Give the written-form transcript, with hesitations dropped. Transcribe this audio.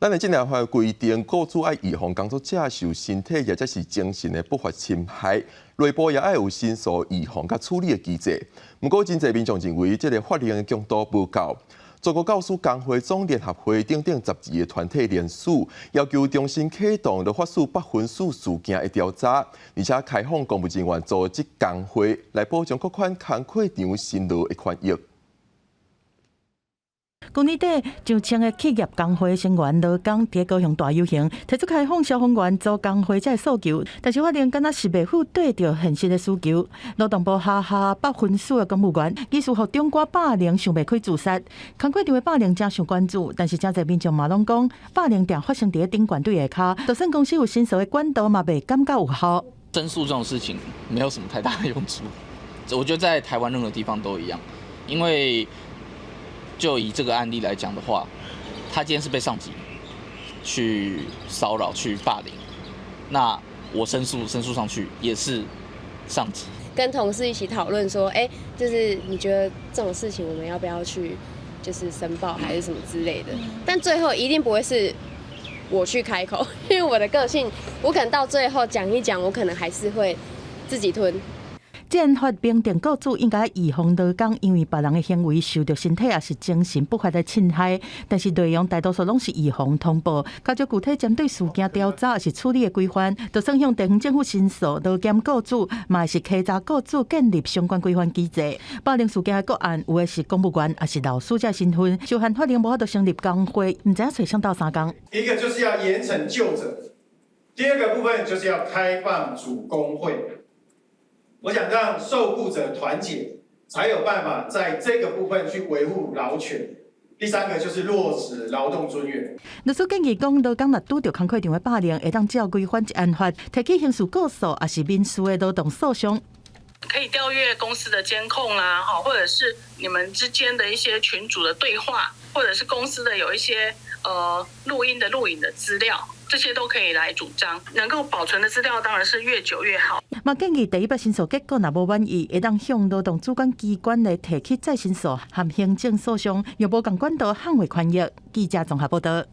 咱的这条法规定，雇主爱预防工作者受身体或者是精神的不法侵害，内部也爱有申诉预防甲处理的机制。不过，真侪民众认为，这个法令的强度不够。中国教师工会总联合会等12个团体联署，要求重新启动法师8分数事件的调查，而且开放公务人员组织工会来保障各款工课场辛劳的权益。去年底，上千个企业工会成员劳工伫高雄大游行，提出开放消防员组工会这诉求，但是法令敢若是未符对着现实的需求。劳动部下8分数的公务员，疑似互中国霸凌，想袂开自杀。工课场的霸凌真受关注，但是真侪民众嘛拢讲，霸凌定发生伫顶管队下骹，就算公司有申诉的管道嘛，未感觉有效。申诉这种事情没有什么太大的用处，我觉得在台湾任何地方都一样，因为。就以这个案例来讲的话，他今天是被上级去骚扰、去霸凌，那我申诉上去也是上级。跟同事一起讨论说，就是你觉得这种事情我们要不要去，就是申报还是什么之类的？但最后一定不会是我去开口，因为我的个性，我可能到最后讲一讲，我可能还是会自己吞。既然法明定雇主应该预防劳工因为别人的行为受到身体也是精神不法的侵害，但是内容大多数拢是预防通报，加上具体针对事件调查也是处理的规范，就算向地方政府申诉，劳检雇主嘛也是稽查雇主建立相关规范机制。霸凌事件的个案，有的是公务员，也是老师这身份，受限法令无法度成立工会，唔知影找上到3工。一个就是要严惩旧者，第二个部分就是要开放主工会。我想让受雇者团结，才有办法在这个部分去维护劳权。第三个就是落实劳动尊严。律师建议讲，劳工若拄到工课场的霸凌，会当照规范及案法，提起刑事告诉，也是民事的劳动诉讼。可以调阅公司的监控啦，或者是你们之间的一些群组的对话，或者是公司的有一些录音的录影的资料，这些都可以来主张。能够保存的资料当然是越久越好。嘛建议第一笔申诉结果若无满意，会当向劳动主管机关来提起再申诉和行政诉讼，又无共管道捍卫权益。记者综合报道。